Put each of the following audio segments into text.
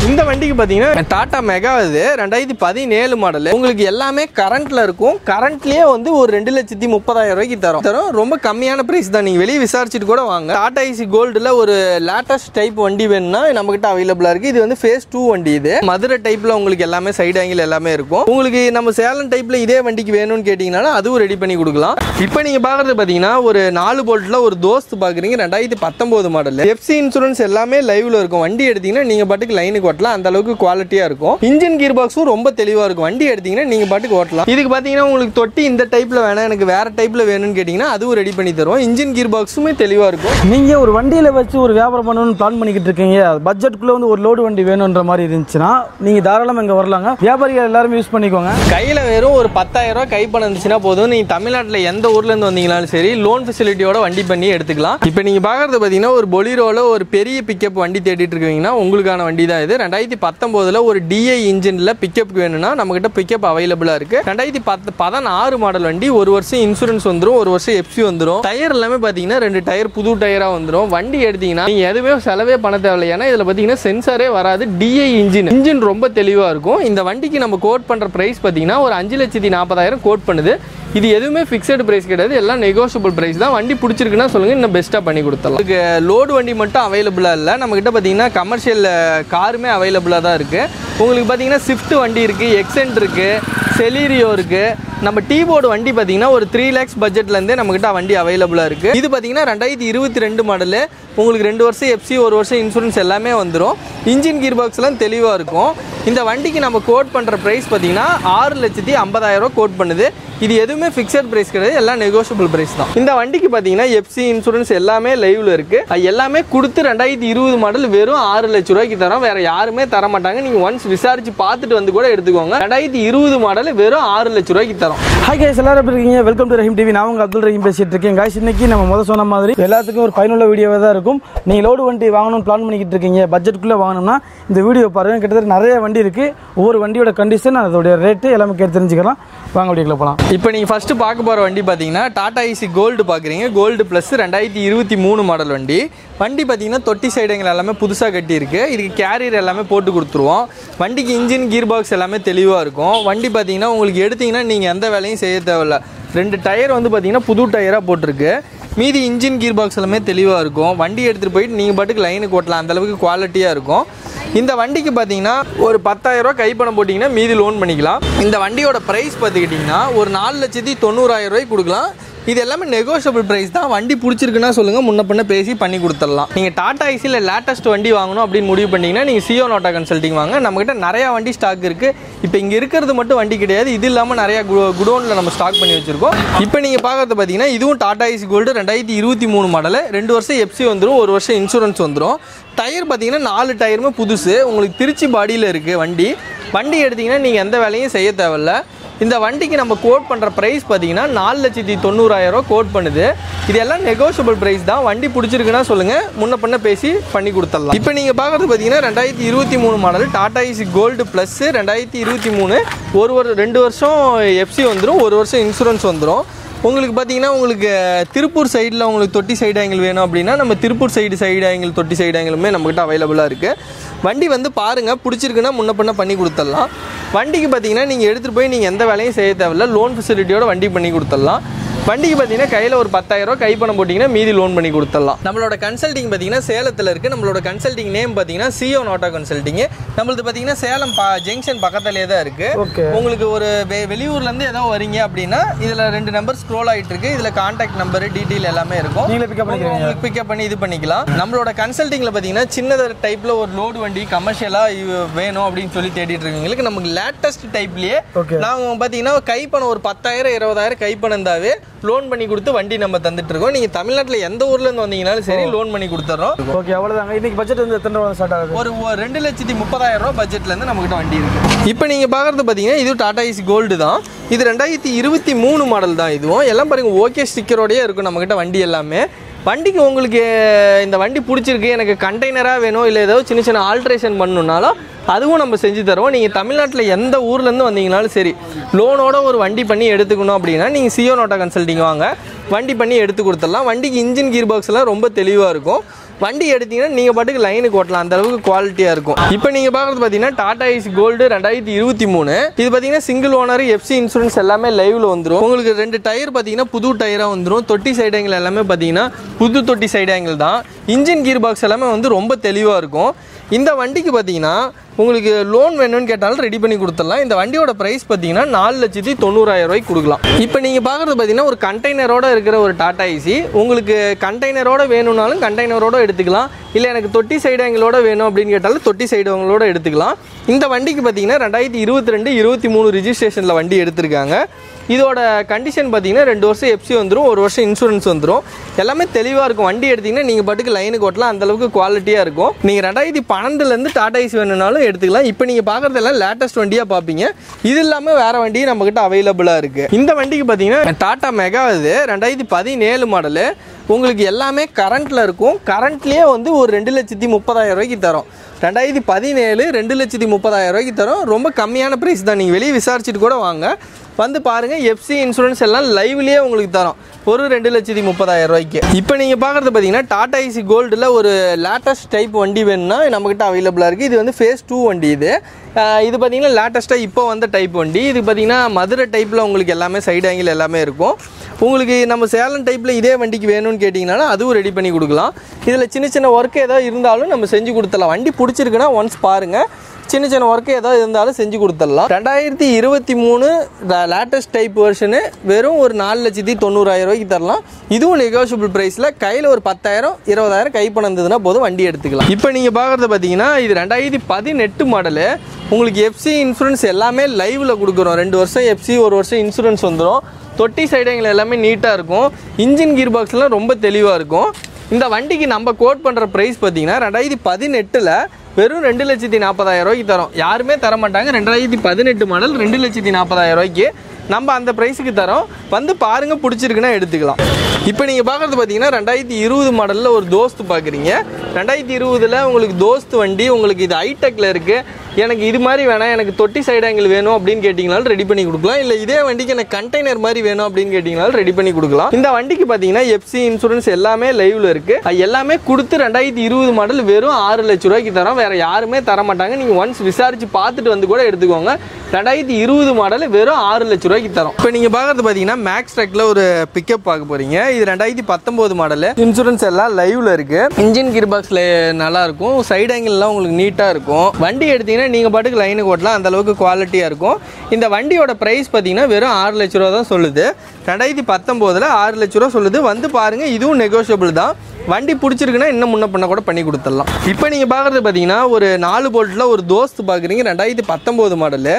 இந்த வண்டிக்கு பார்த்தீங்கன்னா டாடா மெகா இது 2017 மாடல். உங்களுக்கு எல்லாமே கரண்ட்ல இருக்கும். கரண்ட்லயே வந்து ஒரு 2,30,000 ரூபாய்க்கு தரும். ரொம்ப கம்மியான பிரைஸ் தான். நீங்க வெளியே விசாரிச்சுட்டு கூட வாங்க. டாடா ஐசி கோல்டுல ஒரு லேட்டஸ்ட் டைப் வண்டி வேணும்னா நம்ம கிட்ட அவைலபிளா இருக்கு. இது வந்து ஃபேஸ் 2 வண்டி. இது மதுரை டைப்ல உங்களுக்கு எல்லாமே சைடு ஆங்கிள் எல்லாமே இருக்கும். உங்களுக்கு நம்ம சேலம் டைப்ல இதே வண்டிக்கு வேணும்னு கேட்டீங்கன்னா அதுவும் ரெடி பண்ணி கொடுக்கலாம். இப்போ நீங்க பாக்குறது பாத்தீங்கன்னா ஒரு 4 போல்ட்ல ஒரு தோஸ்த் பாக்குறீங்க. 2019 மாடல். எஃப்சி இன்சூரன்ஸ் எல்லாமே லைவ்ல இருக்கும். வண்டி எடுத்தீங்கன்னா நீங்க பாட்டுக்கு லைனுக்கு ஓட்டலாம். அந்த அளவுக்கு குவாலிட்டியா இருக்கும். இன்ஜின் கியர் பாக்ஸும் ரொம்ப தெளிவா இருக்கும். வண்டி எடுத்தீங்கன்னா நீங்க பாட்டுக்கு ஓட்டலாம். இதுக்கு பாத்தீங்கன்னா உங்களுக்கு தொட்டி இந்த டைப்ல வேணா எனக்கு வேற டைப்ல வேணும்னு கேட்டீங்கன்னா அதுவும் ரெடி பண்ணி தருவோம். இன்ஜின் கியர் பாக்ஸுமே தெளிவா இருக்கும். நீங்க ஒரு வண்டியில வச்சு ஒரு வியாபாரம் பண்ணணும்னு பிளான் பண்ணிக்கிட்டு இருக்கீங்க. பட்ஜெட்டுக்குள்ள வந்து ஒரு லோடு வண்டி வேணும்ன்ற மாதிரி இருந்துச்சுன்னா நீங்க தாராளமா இங்க வரலாங்க. வியாபாரிகள் எல்லாரும் யூஸ் பண்ணிக்கோங்க. கையில வெறும் ஒரு 10,000 ரூபாய் கை பணம் இருந்துச்சுன்னா போதும். நீங்க தமிழ்நாட்டில் எந்த ஊர்ல இருந்து வந்தீங்களாலும் சரி லோன் ஃபெசிலிட்டியோட வண்டி பண்ணி எடுத்துக்கலாம். இப்போ நீங்க பாக்குறது பாத்தீங்கன்னா ஒரு பொலிரோல ஒரு பெரிய பிக்கப் வண்டி தேடிட்டு இருக்கீங்கன்னா உங்களுக்கான வண்டி தான் இது. 2019 ஒரு டிஐ இன்ஜின்ல பிக்கப் வேணும்னா நம்ம கிட்ட பிக்கப் அவைலபிளா இருக்கு. 2016 மாடல் வண்டி. ஒரு வருஷம் இன்சூரன்ஸ் வந்துடும், ஒரு வருஷம் எஃப்சி வந்துடும். டயர் எல்லாமே பாத்தீங்கன்னா 2 டயர் புது டயரா வந்துடும். வண்டி எடுத்தீங்கன்னா நீங்க எதுவுமே செலவே பண்ண தேவையில்லை. ஏன்னா இதுல பாத்தீங்கன்னா சென்சாரே வராது. டிஐ இன்ஜின் ரொம்ப தெளிவா இருக்கும். இந்த வண்டிக்கு நம்ம கோட் பண்ற பிரைஸ் பாத்தீங்கன்னா ஒரு 5,40,000 கோட் பண்ணுது. இது எதுவுமே ஃபிக்ஸட் பிரைஸ் கிடையாது. எல்லாம் நெகோஷியபிள் பிரைஸ் தான். வண்டி பிடிச்சிருக்குன்னா சொல்லுங்க, இன்னும் பெஸ்ட்டாக பண்ணி கொடுத்துடலாம். இதுக்கு லோடு வண்டி மட்டும் அவைலபிளாக இல்லை. நம்மக்கிட்ட பார்த்தீங்கன்னா கமர்ஷியல் காருமே அவைலபிளாக தான் இருக்குது. உங்களுக்கு பார்த்தீங்கன்னா ஸ்விஃப்ட் வண்டி இருக்குது, எக்ஸென்ட் இருக்குது, செலீரியோ இருக்குது. நம்ம டீ போர்டு வண்டி பார்த்தீங்கன்னா ஒரு 3 lakhs பட்ஜெட்லேருந்தே நம்மக்கிட்ட வண்டி அவைலபிளாக இருக்குது. இது பார்த்தீங்கன்னா 2022 மாடலு. உங்களுக்கு 2 வருஷம் எஃப்சி, 1 வருஷம் இன்சூரன்ஸ் எல்லாமே வந்துடும். இன்ஜின் கீர் பாக்ஸ்லாம் தெளிவாக இருக்கும். இந்த வண்டிக்கு நம்ம கோட் பண்ணுற ப்ரைஸ் பார்த்தீங்கன்னா 6,50,000 ரூபா கோட் பண்ணுது. இது எதுவுமே ஃபிக்ஸட் பிரைஸ் கிடையாது. எல்லாம் நெகோஷியபிள் பிரைஸ் தான். இந்த வண்டிக்கு பார்த்தீங்கன்னா எஃப்சி இன்சூரன்ஸ் எல்லாமே லைவ்ல இருக்கு. எல்லாமே கொடுத்து 2020 மாடல் வெறும் 6 லட்சம் ரூபாய்க்கு தரோம். வேற யாருமே தர மாட்டாங்க. நீங்க ஒன்ஸ் விசாரிச்சு பார்த்துட்டு வந்து கூட எடுத்துக்கோங்க. 2020 மாடல் வெறும் 6 லட்சம் ரூபாய்க்கு தரோம். ஹாய் கைஸ், எல்லாரும் எப்படி இருக்கீங்க? Welcome to Rahim TV. நான் உங்க அப்துல் ரஹீம் பேசிட்டு இருக்கேன். கைஸ், இன்னைக்கு நம்ம முதல் சொன்ன மாதிரி எல்லாத்துக்கும் ஒரு பயனுள்ள வீடியோவாக தான் இருக்கும். நீங்க லோடு வண்டி வாங்கணும்னு பிளான் பண்ணிக்கிட்டு இருக்கீங்க, பட்ஜெட்டுக்குள்ள வாங்கணும்னா இந்த வீடியோ பாருங்க. கிட்டத்தட்ட நிறைய வண்டி இருக்கு. ஒவ்வொரு வண்டியோட கண்டிஷன், அதோட ரேட்டு எல்லாமே கேட்டு தெரிஞ்சுக்கலாம். வாங்க வீடியோக்குள்ள போகலாம். இப்போ நீங்க ஃபர்ஸ்ட் பார்க்க போற வண்டி பாத்தீங்கன்னா டாடா ஐசி கோல்டு பாக்குறீங்க. கோல்டு பிளஸ் 2023 மாடல் வண்டி. வண்டி பாத்தீங்கன்னா தொட்டி சைடுங்கள் எல்லாமே புதுசாக கட்டி இருக்கு. இதுக்கு கேரியர் எல்லாமே போட்டு கொடுத்துருவோம். வண்டிக்கு இன்ஜின் கீர் பாக்ஸ் எல்லாமே தெளிவாக இருக்கும். வண்டி பார்த்தீங்கன்னா உங்களுக்கு எடுத்தீங்கன்னா நீங்கள் எந்த வேலையும் செய்ய தேவையில்ல. 2 டயர் வந்து பார்த்தீங்கன்னா புது டயராக போட்டிருக்கு. மீதி இன்ஜின் கீர் பாக்ஸ் எல்லாமே தெளிவாக இருக்கும். வண்டி எடுத்துகிட்டு போயிட்டு நீங்கள் பாட்டுக்கு லைனுக்கு ஓட்டலாம். அந்தளவுக்கு குவாலிட்டியாக இருக்கும். இந்த வண்டிக்கு பார்த்தீங்கன்னா ஒரு 10,000 ரூபா கை பணம் போட்டிங்கன்னா மீதி லோன் பண்ணிக்கலாம். இந்த வண்டியோட ப்ரைஸ் பார்த்துக்கிட்டிங்கன்னா ஒரு 4,90,000 ரூபாய்க்கு கொடுக்கலாம். இது எல்லாமே நெகோஷியபிள் பிரைஸ் தான். வண்டி பிடிச்சிருக்குன்னா சொல்லுங்க, முன்ன பண்ண பேசி பண்ணி கொடுத்துடலாம். நீங்க டாடா ஐசியில் லேட்டஸ்ட் வண்டி வாங்கணும் அப்படின்னு முடிவு பண்ணீங்கன்னா நீங்க சியோ நோட்டா கன்சல்டிங் வாங்க. நம்ம கிட்ட நிறைய வண்டி ஸ்டாக் இருக்கு. இப்போ இங்க இருக்கிறது மட்டும் வண்டி கிடையாது, இது இல்லாமல் நிறைய குடோன்ல நம்ம ஸ்டாக் பண்ணி வச்சிருக்கோம். இப்போ நீங்க பாக்கிறது பார்த்தீங்கன்னா இதுவும் டாடா ஐசி கோல்டு 2023 மாடல். 2 வருஷம் எஃப்சி வந்துடும், 1 வருஷம் இன்சூரன்ஸ் வந்துடும். டயர் பார்த்தீங்கன்னா 4 டயருமே புதுசு. உங்களுக்கு திருச்சி பாடியில் இருக்கு வண்டி. வண்டி எடுத்தீங்கன்னா நீங்க எந்த வேலையும் செய்ய தேவையில்ல. இந்த வண்டிக்கு நம்ம கோட் பண்ணுற ப்ரைஸ் பார்த்தீங்கன்னா 4,90,000 ரூபா கோட் பண்ணுது. இது எல்லாம் நெகோஷியபிள் ப்ரைஸ் தான். வண்டி பிடிச்சிருக்குன்னா சொல்லுங்கள், முன்ன பண்ண பேசி பண்ணி கொடுத்துடலாம். இப்போ நீங்கள் பார்க்குறது பார்த்தீங்கன்னா 2023 model Tata IC gold plus 2023. 2 வருஷம் எஃப்சி வந்துடும், 1 வருஷம் இன்சூரன்ஸ் வந்துடும். உங்களுக்கு பார்த்தீங்கன்னா உங்களுக்கு திருப்பூர் சைடில் உங்களுக்கு தொட்டி சைடு ஆங்கிள் வேணும் அப்படின்னா நம்ம திருப்பூர் சைடு ஆங்கிள் தொட்டி சைடு ஆங்கிளுமே நம்மகிட்ட அவைலபிளாக இருக்குது. வண்டி வந்து பாருங்கள், பிடிச்சிருக்குன்னா முன்ன பண்ண பண்ணி கொடுத்துடலாம். வண்டிக்கு பார்த்தீங்கன்னா நீங்கள் எடுத்துகிட்டு போய் நீங்கள் எந்த வேலையும் செய்ய தேவையில்ல. லோன் ஃபெசிலிட்டியோட வண்டி பண்ணி கொடுத்துடலாம். வண்டிக்கு பார்த்தீங்கன்னா கையில் ஒரு 10,000 ரூபா கை பணம் போட்டிங்கன்னா மீதி லோன் பண்ணி கொடுத்துடலாம். நம்மளோட கன்சல்டிங் பார்த்தீங்கன்னா சேலத்தில் இருக்குது. நம்மளோட கன்சல்டிங் நேம் பார்த்தீங்கன்னா சியோ நோட்டா கன்சல்டிங். நம்மளது பார்த்தீங்கன்னா சேலம் ஜங்ஷன் பக்கத்துலேயே தான் இருக்குது. உங்களுக்கு ஒரு வெளியூர்லேருந்து ஏதோ வரீங்க அப்படின்னா இதில் 2 நம்பர் ஸ்க்ரோல் ஆகிட்டு இருக்கு. இதில் கான்டாக்ட் நம்பர் டீட்டெயில் எல்லாமே இருக்கும். உங்களுக்கு பிக்கப் பண்ணி இது பண்ணிக்கலாம். நம்மளோட கன்சல்டிங்கில் பார்த்தீங்கன்னா சின்னத டைப்பில் ஒரு லோடு வண்டி கமர்ஷியலாக வேணும் அப்படின்னு சொல்லி தேடிட்டு இருக்கவங்களுக்கு நமக்கு லேட்டஸ்ட் டைப்லேயே நாங்கள் பார்த்தீங்கன்னா கை பணம் ஒரு 10,000 20,000 கை பணம் இருந்தாவே லோன் பண்ணி கொடுத்து வண்டி நம்ம தந்துட்டு இருக்கோம். நீங்க தமிழ்நாட்டில் எந்த ஊர்ல இருந்து வந்தீங்கனாலும் சரி லோன் பண்ணி கொடுத்துறோம். ஓகே, அவ்வளவுதாங்க. இன்னைக்கு பட்ஜெட் வந்து எத்தனை ரூபா ஸ்டார்ட் ஆகுது? ஒரு 2,30,000 ரூபா பட்ஜெட்ல இருந்து நம்ம கிட்ட வண்டி இருக்கு. இப்போ நீங்க பாக்குறது பாத்தீங்கன்னா இது டாடா ஐசி கோல்டு தான். இது 2023 மாடல் தான். இதுவும் எல்லாம் பாருங்க ஓகே ஸ்டிக்கரோடயே இருக்கும் நம்ம கிட்ட வண்டி எல்லாமே. வண்டிக்கு உங்களுக்கு இந்த வண்டி பிடிச்சிருக்கு, எனக்கு கண்டெய்னராக வேணும், இல்லை ஏதோ சின்ன சின்ன ஆல்ட்ரேஷன் பண்ணணுன்னாலும் அதுவும் நம்ம செஞ்சு தருவோம். நீங்கள் தமிழ்நாட்டில் எந்த ஊர்லேருந்து வந்தீங்கனாலும் சரி லோனோட ஒரு வண்டி பண்ணி எடுத்துக்கணும் அப்படின்னா நீங்கள் சியோ நோட்டா கன்சல்டிங் வாங்க, வண்டி பண்ணி எடுத்து கொடுத்துடலாம். வண்டிக்கு இன்ஜின் கீர் பாக்ஸ் எல்லாம் ரொம்ப தெளிவாக இருக்கும். வண்டி எடுத்தீங்கன்னா நீங்கள் பாட்டுக்கு லைனுக்கு ஓட்டலாம், அந்த அளவுக்கு குவாலிட்டியாக இருக்கும். இப்போ நீங்கள் பார்க்குறது பார்த்தீங்கன்னா டாடா ஏசி கோல்டு 2023. இது பார்த்தீங்கன்னா சிங்கிள் ஓனர், எஃப்சி இன்சூரன்ஸ் எல்லாமே லைவ்ல வந்துடும். உங்களுக்கு 2 டயர் பார்த்தீங்கன்னா புது டயராக வந்துடும். தொட்டி சைடு ஆங்கிள் எல்லாமே பார்த்தீங்கன்னா புது தொட்டி சைடு ஆங்கிள் தான். இன்ஜின் கீர் பாக்ஸ் எல்லாமே வந்து ரொம்ப தெளிவாக இருக்கும். இந்த வண்டிக்கு பார்த்தீங்கன்னா உங்களுக்கு லோன் வேணும்னு கேட்டாலும் ரெடி பண்ணி கொடுத்துடலாம். இந்த வண்டியோட ப்ரைஸ் பார்த்தீங்கன்னா 4,90,000 ரூபாய்க்கு கொடுக்கலாம். இப்போ நீங்கள் பார்க்குறது பார்த்தீங்கன்னா ஒரு கண்டெய்னரோட இருக்கிற ஒரு டாடா ஏசி. உங்களுக்கு கண்டெய்னரோட வேணும்னாலும் கண்டெய்னரோட எடுத்துக்கலாம், இல்லை எனக்கு தொட்டி சைடு ஆங்கிளோட வேணும் அப்படின்னு கேட்டாலும் தொட்டி சைடு ஆங்கிளோட எடுத்துக்கலாம். இந்த வண்டிக்கு பார்த்தீங்கன்னா 2022-23 ரிஜிஸ்ட்ரேஷனில் வண்டி எடுத்திருக்காங்க. இதோட கண்டிஷன் பார்த்தீங்கன்னா 2 வருஷம் எஃப்சி வந்துடும், 1 வருஷம் இன்சூரன்ஸ் வந்துடும். எல்லாமே தெளிவாக இருக்கும். வண்டி எடுத்திங்கன்னா நீங்கள் பாட்டுக்கு லைனுக்கு ஓட்டலாம், அந்தளவுக்கு குவாலிட்டியாக இருக்கும். நீங்கள் 2012 டாடா ஏசி வேணும்னாலும் எடுத்துக்கலாம். இப்போ நீங்கள் பார்க்குறதெல்லாம் லேட்டஸ்ட் வண்டியாக பார்ப்பீங்க. இது இல்லாமல் வேறு வண்டியும் நம்மக்கிட்ட அவைலபிளாக இருக்குது. இந்த வண்டிக்கு பார்த்தீங்கன்னா டாடா மெகா இது 2017 மாடலு. உங்களுக்கு எல்லாமே கரண்ட்டில் இருக்கும். கரண்ட்லேயே வந்து ஒரு 2,30,000 ரூபாய்க்கு தரோம். 2017 2,30,000 ரூபாய்க்கு தரோம். ரொம்ப கம்மியான ப்ரைஸ் தான். நீங்கள் வெளியே விசாரிச்சுட்டு கூட வாங்க, வந்து பாருங்கள். எஃப்சி இன்சூரன்ஸ் எல்லாம் லைவ்லேயே உங்களுக்கு தரோம் ஒரு 2,30,000 ரூபாய்க்கு. இப்போ நீங்கள் பார்க்குறது பார்த்தீங்கன்னா டாடா ஏசி கோல்டில் ஒரு லேட்டஸ்ட் டைப் வண்டி வேணும்னா நம்மக்கிட்ட அவைலபிளாக இருக்குது. இது வந்து ஃபேஸ் 2 வண்டி. இது பார்த்தீங்கன்னா லேட்டஸ்ட்டாக இப்போ வந்த டைப் வண்டி. இது பார்த்தீங்கன்னா மதுரை டைப்பில் உங்களுக்கு எல்லாமே சைடு ஆங்கிள் எல்லாமே இருக்கும். உங்களுக்கு நம்ம சேலம் டைப்பில் இதே வண்டிக்கு வேணும்னு கேட்டிங்கனாலும் அதுவும் ரெடி பண்ணி கொடுக்கலாம். இதில் சின்ன சின்ன ஒர்க் ஏதாவது இருந்தாலும் நம்ம செஞ்சு கொடுத்துடலாம். வண்டி பிடிச்சிருக்குன்னா ஒன்ஸ் பாருங்கள், சின்ன சின்ன ஒர்க்கு ஏதாவது இருந்தாலும் செஞ்சு கொடுத்துடலாம். 2023 லேட்டஸ்ட் டைப் வெர்ஷனு வெறும் ஒரு 4,90,000 ரூபாய்க்கு தரலாம். இதுவும் நெகோஷியபிள் ப்ரைஸில். கையில் ஒரு 10,000 20,000 கைப்பணம் இருந்ததுன்னா போதும், வண்டி எடுத்துக்கலாம். இப்போ நீங்கள் பார்க்குறது பார்த்தீங்கன்னா இது 2018 மாடலு. உங்களுக்கு எஃப்சி இன்சூரன்ஸ் எல்லாமே லைவில் கொடுக்குறோம். 2 வருஷம் எஃப்சி, 1 வருஷம் இன்சூரன்ஸ் வந்துடும். தொட்டி சைடுங்கள் எல்லாமே நீட்டாக இருக்கும். இன்ஜின் கீர் பாக்ஸ்லாம் ரொம்ப தெளிவாக இருக்கும். இந்த வண்டிக்கு நம்ம கோட் பண்ணுற ப்ரைஸ் பார்த்தீங்கன்னா 2018 வெறும் 2,40,000 ரூபாய்க்கு தரோம். யாருமே தர மாட்டாங்க. 2018 மாடல் 2,40,000 ரூபாய்க்கு நம்ம அந்த ப்ரைஸுக்கு தரோம். வந்து பாருங்கள், பிடிச்சிருக்குன்னா எடுத்துக்கலாம். இப்போ நீங்கள் பார்க்குறது பார்த்தீங்கன்னா 2020 மாடலில் ஒரு தோஸ்து பார்க்குறீங்க. 2020 உங்களுக்கு தோஸ்து வண்டி உங்களுக்கு இது ஹைடெக்கில் இருக்குது. எனக்கு இது மாதிரி வேணாம், எனக்கு தொட்டி சைடு ஆங்கிள் வேணும் அப்படின்னு கேட்டிங்கனாலும் ரெடி பண்ணி கொடுக்கலாம். இல்லை இதே வண்டிக்கு எனக்கு கண்டெய்னர் மாதிரி வேணும் அப்படின்னு கேட்டிங்கனாலும் ரெடி பண்ணி கொடுக்கலாம். இந்த வண்டிக்கு பார்த்தீங்கன்னா எஃப்சி இன்சூரன்ஸ் எல்லாமே லைவில் இருக்குது. எல்லாமே கொடுத்து 2020 மாடல் வெறும் 6 லட்ச ரூபாய்க்கு தரோம். வேறு யாருமே தர மாட்டாங்க. நீங்கள் ஒன்ஸ் விசாரித்து பார்த்துட்டு வந்து கூட எடுத்துக்கோங்க. 2020 மாடல் வெறும் 6 லட்ச ரூபாய்க்கு தரோம். இப்போ நீங்கள் பார்க்குறது பார்த்தீங்கன்னா மேக்ஸ் ட்ரக்கில் ஒரு பிக்கப் பார்க்க போகிறீங்க. இது 2019 மாடல். இன்சூரன்ஸ் எல்லாம் லைவ்ல இருக்குது. இன்ஜின் கீர் பாக்ஸில் நல்லாயிருக்கும். சைடு ஆங்கிள்லாம் உங்களுக்கு நீட்டாக இருக்கும். வண்டி எடுத்தீங்கன்னா நீங்கள் பாட்டுக்கு லைனுக்கு ஓட்டலாம், அந்த அளவுக்கு குவாலிட்டியாக இருக்கும். இந்த வண்டியோட ப்ரைஸ் பார்த்தீங்கன்னா வெறும் 6 லட்ச ரூபா தான் சொல்லுது. 2019 6 லட்ச ரூபா சொல்லுது. வந்து பாருங்கள், இதுவும் நெகோஷியபிள் தான். வண்டி பிடிச்சிருக்குன்னா இன்னும் முன்ன பண்ண கூட பண்ணி கொடுத்துடலாம். இப்போ நீங்கள் பார்க்குறது பார்த்தீங்கன்னா ஒரு 4 போல்ட்டில் ஒரு தோஸ்து பார்க்குறீங்க. 2019 மாடலு.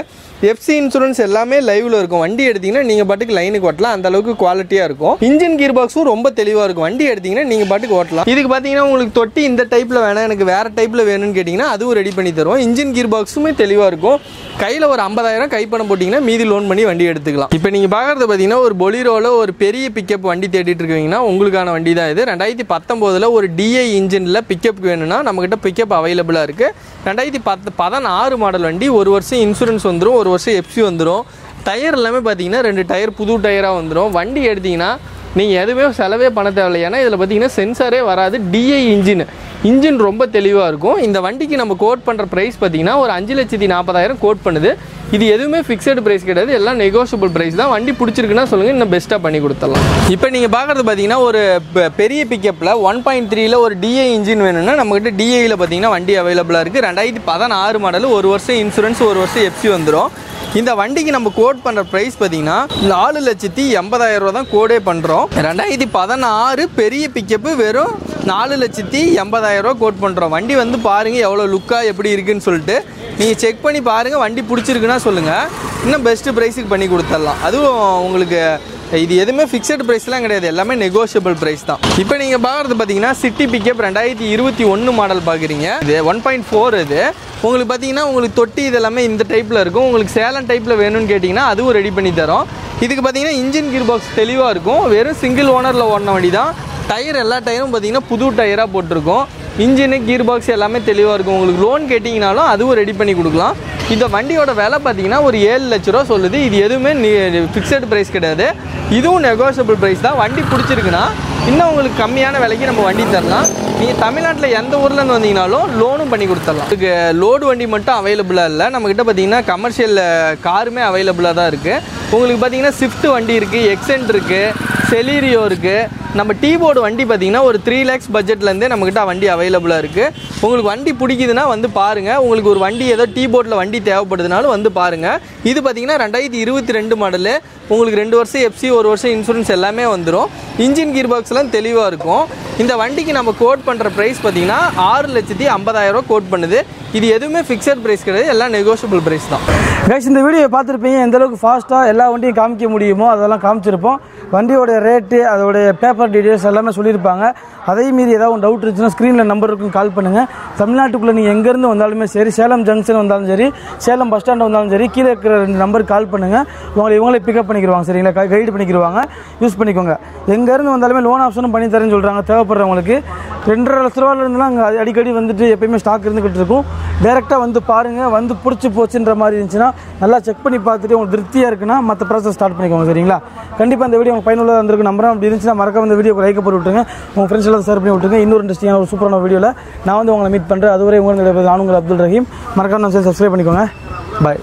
எஃப்சி இன்சூரன்ஸ் எல்லாமே லைவ்ல இருக்கும். வண்டி எடுத்தீங்கன்னா நீங்கள் பாட்டுக்கு லைனுக்கு ஓட்டலாம், அந்த அளவுக்கு குவாலிட்டியாக இருக்கும். இன்ஜின் கீர் பாக்ஸும் ரொம்ப தெளிவாக இருக்கும். வண்டி எடுத்தீங்கன்னா நீங்கள் பாட்டுக்கு ஓட்டலாம். இதுக்கு பார்த்தீங்கன்னா உங்களுக்கு தொட்டி இந்த டைப்பில் வேணாம், எனக்கு வேறு டைப்பில் வேணும்னு கேட்டிங்கன்னா அதுவும் ரெடி பண்ணி தருவோம். இன்ஜின் கீர் பாக்ஸுமே தெளிவாக இருக்கும். கையில் ஒரு 50,000 கைப்பணம் போட்டிங்கன்னா மீதி லோன் பண்ணி வண்டி எடுத்துக்கலாம். இப்போ நீங்கள் பார்க்குறது பார்த்தீங்கன்னா ஒரு பொலிரோவில் ஒரு பெரிய பிக்கப் வண்டி தேடிட்டு இருக்கீங்கன்னா உங்களுக்கான வண்டி தான் இது. 2019 ஒரு டிஐ இன்ஜினில் பிக்கப் வேணும்னா நம்மக்கிட்ட பிக்கப் அவைலபிளாக இருக்குது. 2016 மாடல் வண்டி. 1 வருஷம் இன்சூரன்ஸ் வந்துடும், 1 வருஷம் எஃப்சி வந்துடும். டயர் எல்லாமே பார்த்தீங்கன்னா 2 டயர் புது டயராக வந்துடும். வண்டி எடுத்திங்கன்னா நீங்கள் எதுவுமே செலவே பண்ண தேவையில்லை. ஏன்னா இதில் பார்த்தீங்கன்னா சென்சாரே வராது. டிஐ இன்ஜின் ரொம்ப தெளிவாக இருக்கும். இந்த வண்டிக்கு நம்ம கோட் பண்ணுற ப்ரைஸ் பார்த்தீங்கன்னா ஒரு 5,40,000 கோட் பண்ணுது. இது எதுவுமே ஃபிக்ஸட் ப்ரைஸ் கிடையாது, எல்லாம் நெகோஷியபிள் ப்ரைஸ் தான். வண்டி பிடிச்சிருக்குன்னா சொல்லுங்கள், இன்னும் பெஸ்ட்டாக பண்ணி கொடுத்துடலாம். இப்போ நீங்கள் பார்க்குறது பார்த்தீங்கன்னா ஒரு பெரிய பிக்கப்பில் 1.3 ஒரு டிஐ இன்ஜின் வேணும்னா நம்மகிட்ட டிஐயில் பார்த்தீங்கன்னா வண்டி அவைலபிளாக இருக்குது. 2016 மாடல். 1 வருஷம் இன்சூரன்ஸ், 1 வருஷம் எஃப்சி வந்துடும். இந்த வண்டிக்கு நம்ம கோட் பண்ணுற ப்ரைஸ் பார்த்தீங்கன்னா 4,80,000 ரூபா தான் கோடே பண்ணுறோம். 2016 பெரிய பிக்கப்பு வெறும் 4,80,000 ரூபா கோட் பண்ணுறோம். வண்டி வந்து பாருங்கள் எவ்வளோ லுக்காக எப்படி இருக்குன்னு சொல்லிட்டு நீங்கள் செக் பண்ணி பாருங்கள். வண்டி பிடிச்சிருக்குன்னா சொல்லுங்கள், இன்னும் பெஸ்ட்டு ப்ரைஸுக்கு பண்ணி கொடுத்துடலாம். அதுவும் உங்களுக்கு இது எதுவுமே ஃபிக்ஸட் ப்ரைஸ்லாம் கிடையாது, எல்லாமே நெகோஷியபிள் ப்ரைஸ் தான். இப்போ நீங்கள் பார்க்குறது பார்த்தீங்கன்னா சிட்டி பிக்கப் 2021 மாடல் பார்க்குறீங்க. இது 1.4 இது. உங்களுக்கு பார்த்தீங்கன்னா உங்களுக்கு தொட்டி இதெல்லாமே இந்த டைப்பில் இருக்கும். உங்களுக்கு சேலம் டைப்பில் வேணும்னு கேட்டிங்கன்னா அதுவும் ரெடி பண்ணி தரோம். இதுக்கு பார்த்தீங்கன்னா இன்ஜின் கீர் பாக்ஸ் தெளிவாக இருக்கும். வெறும் சிங்கிள் ஓனரில் ஓடின வண்டி தான். டயர் எல்லா டயரும் பார்த்தீங்கன்னா புது டயராக போட்டிருக்கோம். இன்ஜினு கீர் பாக்ஸ் எல்லாமே தெளிவாக இருக்கும். உங்களுக்கு லோன் கேட்டிங்கனாலும் அதுவும் ரெடி பண்ணி கொடுக்கலாம். இந்த வண்டியோட விலை பார்த்தீங்கன்னா ஒரு 7 லட்ச ரூபா சொல்லுது. இது எதுவுமே ஃபிக்ஸட் ப்ரைஸ் கிடையாது, இதுவும் நெகோஷியபிள் ப்ரைஸ் தான். வண்டி பிடிச்சிருக்குன்னா இன்னும் உங்களுக்கு கம்மியான விலைக்கு நம்ம வண்டி தரலாம். நீங்கள் தமிழ்நாட்டில் எந்த ஊர்லேருந்து வந்தீங்கனாலும் லோனும் பண்ணி கொடுத்துடலாம். இதுக்கு லோடு வண்டி மட்டும் அவைலபிளாக இல்லை, நம்மக்கிட்ட பார்த்தீங்கன்னா கமர்ஷியல் காருமே அவைலபிளாக தான் இருக்குது. உங்களுக்கு பார்த்தீங்கன்னா ஸ்விஃப்ட் வண்டி இருக்குது, எக்ஸென்ட் இருக்குது, செலீரியோ இருக்குது. நம்ம டீபோர்டு வண்டி பார்த்தீங்கன்னா ஒரு 3 lakhs பட்ஜெட்லேருந்தே நம்மக்கிட்ட வண்டி அவைலபிளாக இருக்குது. உங்களுக்கு வண்டி பிடிக்குதுன்னா வந்து பாருங்கள். உங்களுக்கு ஒரு வண்டி ஏதோ டீபோர்டில் வண்டி தேவைப்படுதுனாலும் வந்து பாருங்கள். இது பார்த்தீங்கன்னா 2022 மாடலு. உங்களுக்கு 2 வருஷம் எஃப்சி, 1 வருஷம் இன்சூரன்ஸ் எல்லாமே வந்துடும். இன்ஜின் கீர் பாக்ஸ்லாம் தெளிவாக இருக்கும். இந்த வண்டிக்கு நம்ம கோட் பண்ணுற ப்ரைஸ் பார்த்தீங்கன்னா 6,50,000 கோட் பண்ணுது. இது எதுவுமே ஃபிக்ஸட் ப்ரைஸ் கிடையாது, எல்லாம் நெகோஷியபிள் ப்ரைஸ் தான். கைஸ், இந்த வீடியோ பார்த்துருப்பீங்க. எந்த அளவுக்கு ஃபாஸ்ட்டாக எல்லா வண்டியும் காமிக்க முடியுமோ அதெல்லாம் காமிச்சிருப்போம். வண்டியோட ரேட்டு, அதோடைய பேப்பர் டீட்டெயில்ஸ் எல்லாமே சொல்லியிருப்பாங்க. அதே மீறி ஏதாவது டவுட் இருந்துச்சுன்னா ஸ்க்ரீனில் நம்பர் இருக்கும், கால் பண்ணுங்கள். தமிழ்நாட்டுக்குள்ளே நீங்கள் எங்கேருந்து வந்தாலுமே சரி, சேலம் ஜங்ஷன் வந்தாலும் சரி, சேலம் பஸ் ஸ்டாண்ட் வந்தாலும் சரி, கீழே இருக்கிற 2 நம்பருக்கு கால் பண்ணுங்கள். இவங்களே பிக்கப் பண்ணிக்கிடுவாங்க. சரிங்களா? கைடு பண்ணிக்கிடுவாங்க. யூஸ் பண்ணிக்கோங்க. எங்கேருந்து வந்தாலுமே லோன் ஆப்ஷனும் பண்ணி தரேன்னு சொல்கிறாங்க. தேவைப்படுறவங்களுக்கு 2.5 லட்ச ரூபாயிலிருந்துலாம் அங்கே அடிக்கடி வந்துட்டு எப்பயுமே ஸ்டாக் இருந்துக்கிட்டு இருக்கும். டேரெக்டாக வந்து பாருங்கள். வந்து பிடிச்சி போச்சுன்ற மாதிரி இருந்துச்சுன்னா நல்லா செக் பண்ணி பார்த்துட்டு உங்களுக்கு திருப்தியாக இருக்குன்னா மற்ற ப்ராசஸ் ஸ்டார்ட் பண்ணிக்கோங்க. சரிங்களா? கண்டிப்பாக இந்த வீடியோ உங்களுக்கு பயனுள்ளதாக இருந்திருக்கு நம்புறேன். அப்படி இருந்துச்சுன்னா மறக்காம இந்த வீடியோக்கு லைக் போட்டு விட்டுருங்க. உங்கள் ஃப்ரெண்ட்ஸ் எல்லாம் ஷேர் பண்ணி விட்டுருங்க. இன்னொரு இன்ட்ரெஸ்டிங்கான ஒரு சூப்பரான வீடியோவில் நான் வந்து உங்களை மீட் பண்ணுறேன். அதுவரை உங்களுக்கு நான் உங்கள் அப்துல் ரஹீம். மறக்காம நம்ம சப்ஸ்கிரைப் பண்ணிக்கோங்க. பாய்.